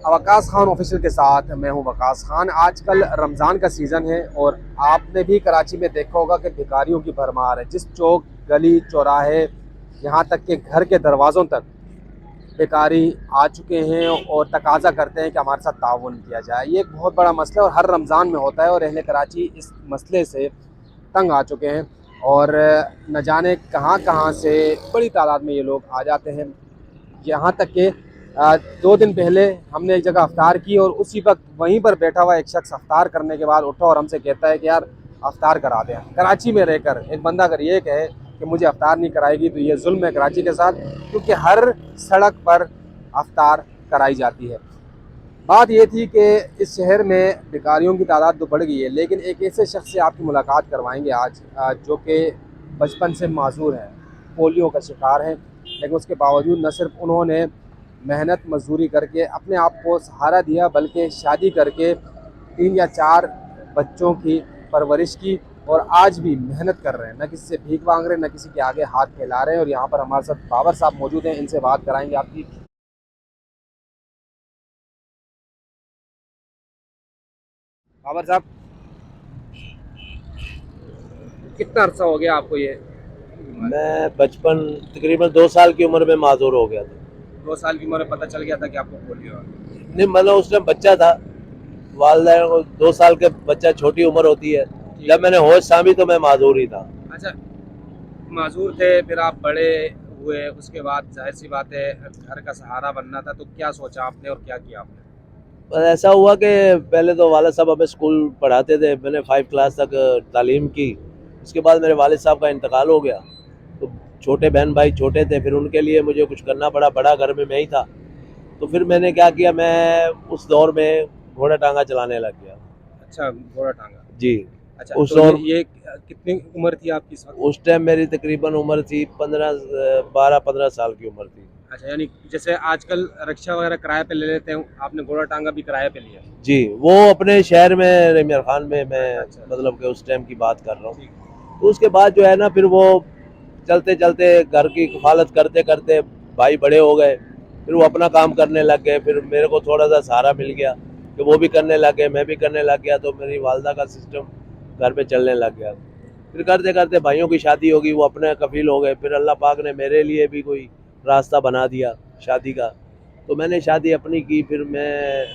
Waqas Khan official के साथ मैं हूं वकास खान। आजकल रमज़ान का सीज़न है और आपने भी कराची में देखा होगा कि भिखारियों की भरमार है। जिस चौक गली चौराहे यहाँ तक के घर के दरवाज़ों तक भिखारी आ चुके हैं और तकाजा करते हैं कि हमारे साथ ताउन किया जाए। ये एक बहुत बड़ा मसला है और हर रमज़ान में होता है और अहले कराची इस मसले से तंग आ चुके हैं और न जाने कहाँ कहाँ से बड़ी तादाद में ये लोग आ जाते हैं। यहाँ तक कि 2 दिन पहले हमने एक जगह अफ्तार की और उसी वक्त वहीं पर बैठा हुआ एक शख्स अफ्तार करने के बाद उठा और हमसे कहता है कि यार अफ्तार करा दें। कराची में रहकर एक बंदा अगर ये कहे कि मुझे अफ्तार नहीं कराएगी तो ये जुल्म है कराची के साथ, क्योंकि हर सड़क पर अफ्तार कराई जाती है। बात ये थी कि इस शहर में भिखारियों की तादाद तो बढ़ गई है, लेकिन एक ऐसे शख्स से आपकी मुलाकात करवाएंगे आज जो कि बचपन से माजूर है, पोलियो का शिकार है, लेकिन उसके बावजूद न सिर्फ उन्होंने मेहनत मजदूरी करके अपने आप को सहारा दिया, बल्कि शादी करके 3 या 4 बच्चों की परवरिश की और आज भी मेहनत कर रहे हैं। न किसी से भीख मांग रहे हैं, न किसी के आगे हाथ फैला रहे हैं। और यहाँ पर हमारे साथ बाबर साहब मौजूद हैं, इनसे बात कराएंगे आपकी। बाबर साहब, कितना अरसा हो गया आपको ये? मैं बचपन तकरीबन 2 साल की उम्र में माजूर हो गया था। 2 साल की उम्र में पता चल गया था कि आपको पोलियो है? नहीं, मतलब उस टाइम बच्चा था। वालदैन को 2 साल के बच्चा छोटी उम्र होती है। जब मैंने होश सामी तो मैं माजूर ही था। अच्छा, माजूर थे, फिर आप बड़े हुए, उसके बाद जाहिर सी बात है घर का सहारा बनना था, तो क्या सोचा आपने और क्या किया आपने? बस ऐसा हुआ कि पहले तो वालिद साहब हमें स्कूल पढ़ाते थे। मैंने 5 क्लास तक तालीम की। उसके बाद मेरे वालिद साहब का इंतकाल हो गया, तो छोटे बहन भाई छोटे थे, फिर उनके लिए मुझे कुछ करना पड़ा। बड़ा घर में मैं ही था, तो फिर मैंने क्या किया, मैं उस दौर में घोड़ा टांगा चलाने लग गया। अच्छा, घोड़ा टांगा। जी। अच्छा, उस तो दौर ये कितनी उम्र थी आपकी इस वक्त? उस टाइम मेरी तकरीबन उम्र थी 12-15 साल की उम्र थी। अच्छा, यानी जैसे आजकल रिक्शा वगैरह किराए पे ले लेते हैं, आपने घोड़ा टांगा भी किराए पे लिया? जी, वो अपने शहर में रेमियर खान में मैं अच्छा, मतलब कि उस टाइम की बात कर रहा हूँ। ठीक। तो उसके बाद जो है ना, फिर वो चलते चलते घर की कफालत करते करते भाई बड़े हो गए, फिर वो अपना काम करने लग गए। फिर मेरे को थोड़ा सा सहारा मिल गया कि वो भी करने लग गए, मैं भी करने लग गया, तो मेरी वालदा का सिस्टम घर पे चलने लग गया। फिर करते करते भाइयों की शादी होगी, वो अपने कफील हो गए। फिर अल्लाह पाक ने मेरे लिए भी कोई रास्ता बना दिया शादी का, तो मैंने शादी अपनी की। फिर मैं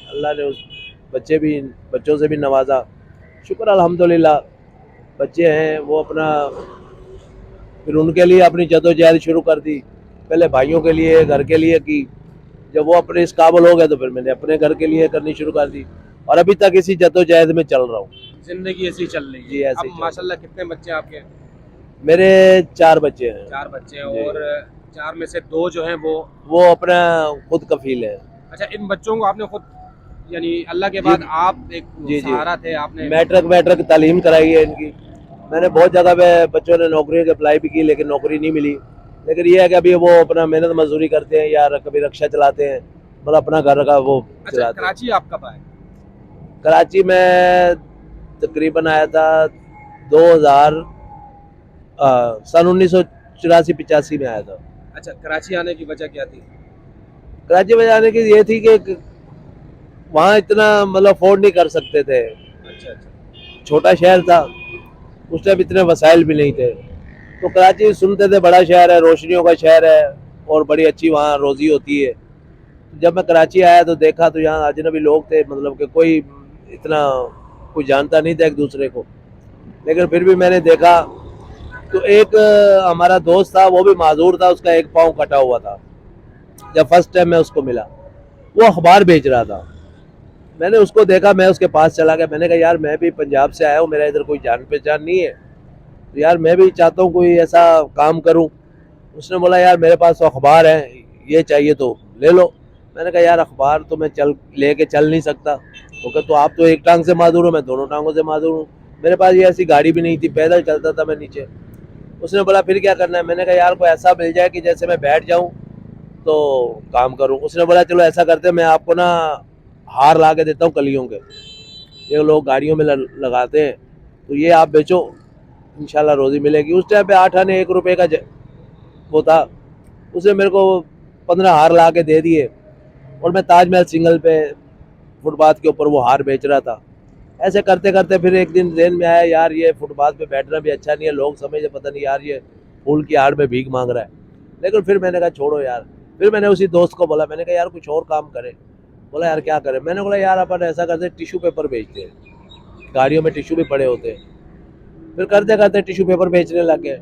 अल्लाह ने उस बच्चों से भी नवाजा, शुक्र अल्हम्दुलिल्लाह। बच्चे हैं वो अपना, फिर उनके लिए अपनी जद्दोजहद शुरू कर दी। पहले भाइयों के लिए, घर के लिए की। जब वो अपने इस काबिल हो गए तो फिर मैंने अपने घर के लिए करनी शुरू कर दी, और अभी तक इसी जद्दोजहद में चल रहा हूँ। जिंदगी ऐसी चल रही जी, है। ऐसे अब ही चल रहा माशाल्लाह कितने बच्चे आपके? हूँ। मेरे 4 बच्चे हैं। 4 बच्चे हैं जी। और 4 में से 2 जो हैं वो अपना खुद कफील है। अच्छा, इन बच्चों को आपने खुद, यानी अल्लाह के जी बाद आप एक जी जी। सहारा थे, आपने? मैट्रिक तालीम कराई है इनकी। मैंने बहुत जगह पे बच्चों ने नौकरी की अप्लाई भी की, लेकिन नौकरी नहीं मिली। लेकिन ये है कि अभी वो अपना मेहनत मजदूरी करते हैं या कभी रिक्शा चलाते हैं, मतलब अपना घर का वो अच्छा, चलाते हैं। कराची आप कब आए? कराची में तकरीबन आया था 2000 सन 1984-85 में आया था। अच्छा, कराची आने की वजह क्या थी? कराची में जाने की ये थी कि वहाँ इतना मतलब अफोर्ड नहीं कर सकते थे। अच्छा अच्छा। छोटा शहर था, उस टाइम इतने वसाइल भी नहीं थे। तो कराची सुनते थे बड़ा शहर है, रोशनियों का शहर है, और बड़ी अच्छी वहाँ रोजी होती है। जब मैं कराची आया तो देखा तो यहाँ अजनबी लोग थे, मतलब कि कोई इतना कोई जानता नहीं था एक दूसरे को। लेकिन फिर भी मैंने देखा तो एक हमारा दोस्त था, वो भी माजूर था, उसका एक पाँव कटा हुआ था। जब फर्स्ट टाइम मैं उसको मिला, वो अखबार बेच रहा था। मैंने उसको देखा, मैं उसके पास चला गया। मैंने कहा यार मैं भी पंजाब से आया हूँ, मेरा इधर कोई जान पहचान नहीं है, तो यार मैं भी चाहता हूँ कोई ऐसा काम करूँ। उसने बोला यार मेरे पास तो अखबार है, ये चाहिए तो ले लो। मैंने कहा यार अखबार तो मैं लेके चल नहीं सकता। वो कहा तो आप तो एक टांग से माजूर हो, मैं दोनों टांगों से माजूर हूँ। मेरे पास ये ऐसी गाड़ी भी नहीं थी, पैदल चलता था मैं नीचे। उसने बोला फिर क्या करना है? मैंने कहा यार कोई ऐसा मिल जाए कि जैसे मैं बैठ जाऊँ तो काम करूँ। उसने बोला चलो ऐसा करते हैं, मैं आपको ना हार ला के देता हूँ कलियों के, ये लोग गाड़ियों में लगाते हैं, तो ये आप बेचो, इंशाल्लाह रोजी मिलेगी। उस टाइम पे 8 आने 1 रुपए का वो था। उसने मेरे को 15 हार ला के दे दिए, और मैं ताजमहल सिंगल पे फुटपाथ के ऊपर वो हार बेच रहा था। ऐसे करते करते फिर एक दिन ज़हन में आया, यार ये फुटपाथ पे बैठना भी अच्छा नहीं है, लोग समझे पता नहीं यार ये फूल की आड़ में भीख मांग रहा है। लेकिन फिर मैंने कहा छोड़ो यार। फिर मैंने उसी दोस्त को बोला, मैंने कहा यार कुछ और काम करे। बोला यार क्या करें। मैंने बोला यार अपन ऐसा करते टिश्यू पेपर बेचते हैं, गाड़ियों में टिश्यू भी पड़े होते हैं। फिर करते करते टिश्यू पेपर बेचने लग गए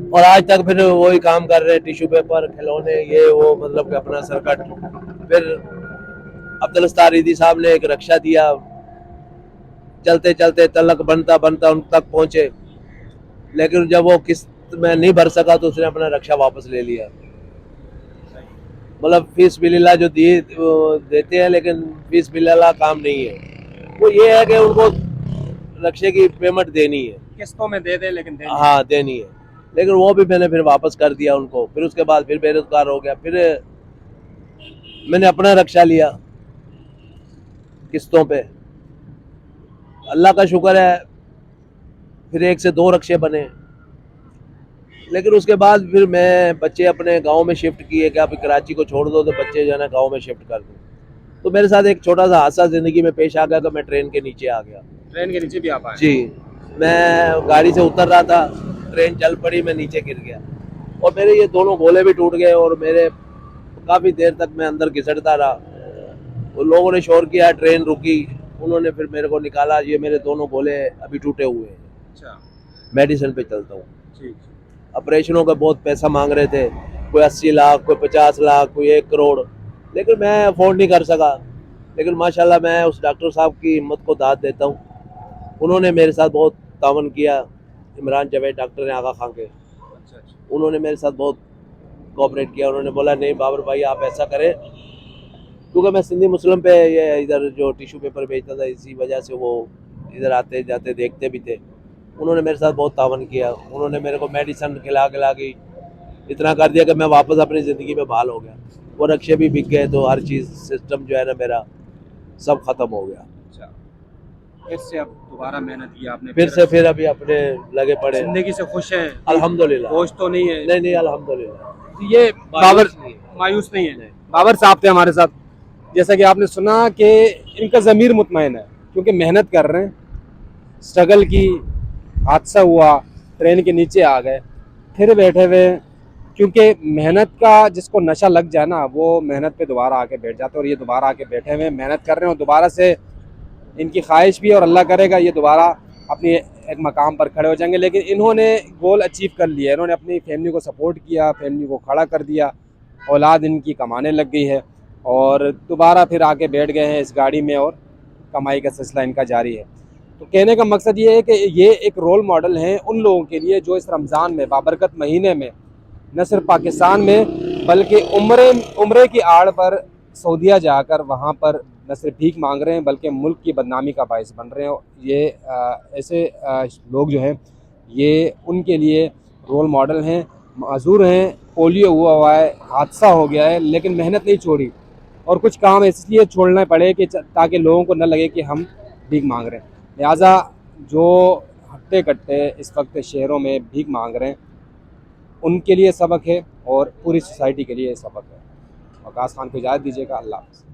और आज तक फिर वही काम कर रहे हैं, टिश्यू पेपर, खिलौने, ये वो, मतलब कि अपना सर्कट। फिर अब्दुल अस्तारीदी साहब ने एक रक्षा दिया, चलते चलते तलक बनता बनता उन तक पहुंचे। लेकिन जब वो किस्त में नहीं भर सका तो उसने अपना रक्षा वापस ले लिया। मतलब फीस बिल्ला जो दिए वो देते हैं, लेकिन फीस बिल्ला काम नहीं है। वो ये है कि उनको रक्षे की पेमेंट देनी है, किस्तों में दे दे लेकिन देनी हाँ देनी है। लेकिन वो भी मैंने फिर वापस कर दिया उनको। फिर उसके बाद फिर बेरोजगार हो गया। फिर मैंने अपना रक्षा लिया किस्तों पे। अल्लाह का शुक्र है फिर 1 से 2 रक्षे बने। लेकिन उसके बाद फिर मैं बच्चे अपने गांव में शिफ्ट किए कि अभी कराची को छोड़ दो तो बच्चे जो है ना गाँव में शिफ्ट कर दो। तो मेरे साथ एक छोटा सा हादसा ज़िंदगी में पेश आ गया कि मैं ट्रेन के नीचे आ गया। ट्रेन के नीचे भी आप आए? जी, मैं गाड़ी से उतर रहा था, ट्रेन चल पड़ी, मैं नीचे गिर गया और मेरे ये दोनों गोले भी टूट गए और मेरे काफ़ी देर तक मैं अंदर घिसटता रहा। उन लोगों ने शोर किया, ट्रेन रुकी, उन्होंने फिर मेरे को निकाला। ये मेरे दोनों गोले अभी टूटे हुए हैं। अच्छा, मेडिसिन पे चलता हूँ। ठीक। ऑपरेशनों का बहुत पैसा मांग रहे थे, कोई 80 लाख, कोई 50 लाख, कोई 1 करोड़, लेकिन मैं अफोर्ड नहीं कर सका। लेकिन माशाल्लाह मैं उस डॉक्टर साहब की हिम्मत को दाद देता हूँ। उन्होंने मेरे साथ बहुत तावन किया। इमरान जावेद डॉक्टर हैं आगा खां के, अच्छा। उन्होंने मेरे साथ बहुत कोऑपरेट किया। उन्होंने बोला नहीं बाबर भाई आप ऐसा करें, क्योंकि मैं सिंधी मुस्लिम पे ये इधर जो टिश्यू पेपर बेचता था, इसी वजह से वो इधर आते जाते देखते भी थे। उन्होंने मेरे साथ बहुत तावन किया। उन्होंने मेरे को मेडिसिन खिला खिला के इतना कर दिया कि मैं वापस अपनी ज़िंदगी में बहाल हो गया। वो रक्षे भी बिक गए, तो हर चीज़ सिस्टम जो है ना मेरा सब ख़त्म हो गया। अच्छा, फिर से अब दोबारा मेहनत की आपने? फिर अभी अपने लगे पड़े। जिंदगी से खुश हैं? अल्हम्दुलिल्लाह। होश तो नहीं है? नहीं अल्हम्दुलिल्लाह। ये बाबर मायूस नहीं है? नहीं। बाबर साहब थे हमारे साथ, जैसा कि आपने सुना कि इनका ज़मीर मुतमईन है क्योंकि मेहनत कर रहे हैं, स्ट्रगल की, हादसा हुआ, ट्रेन के नीचे आ गए, फिर बैठे हुए। क्योंकि मेहनत का जिसको नशा लग जाए ना, वो मेहनत पे दोबारा आके बैठ जाते हैं। और ये दोबारा आके बैठे हुए मेहनत कर रहे हैं और दोबारा से इनकी ख्वाहिश भी है और अल्लाह करेगा ये दोबारा अपनी एक मकाम पर खड़े हो जाएंगे। लेकिन इन्होंने गोल अचीव कर लिया, इन्होंने अपनी फैमिली को सपोर्ट किया, फैमिली को खड़ा कर दिया, औलाद इनकी कमाने लग गई है और दोबारा फिर आके बैठ गए हैं इस गाड़ी में और कमाई का सिलसिला इनका जारी है। तो कहने का मकसद ये है कि ये एक रोल मॉडल हैं उन लोगों के लिए जो इस रमज़ान में, बाबरकत महीने में, न सिर्फ पाकिस्तान में बल्कि उम्रे की आड़ पर सऊदीया जाकर वहाँ पर न सिर्फ भीख मांग रहे हैं बल्कि मुल्क की बदनामी का बायस बन रहे हैं। ये ऐसे लोग जो हैं ये उनके लिए रोल मॉडल हैं। माजूर हैं, पोलियो हुआ है, हादसा हो गया है, लेकिन मेहनत नहीं छोड़ी और कुछ काम इसलिए छोड़ना पड़े कि ताकि लोगों को न लगे कि हम भीख मांग रहे हैं। लिहाजा जो हट्टे कट्टे इस वक्त शहरों में भीख मांग रहे हैं उनके लिए सबक है और पूरी सोसाइटी के लिए सबक है। वकास खान को इजाज़त दीजिएगा। अल्लाह हाफ़िज़।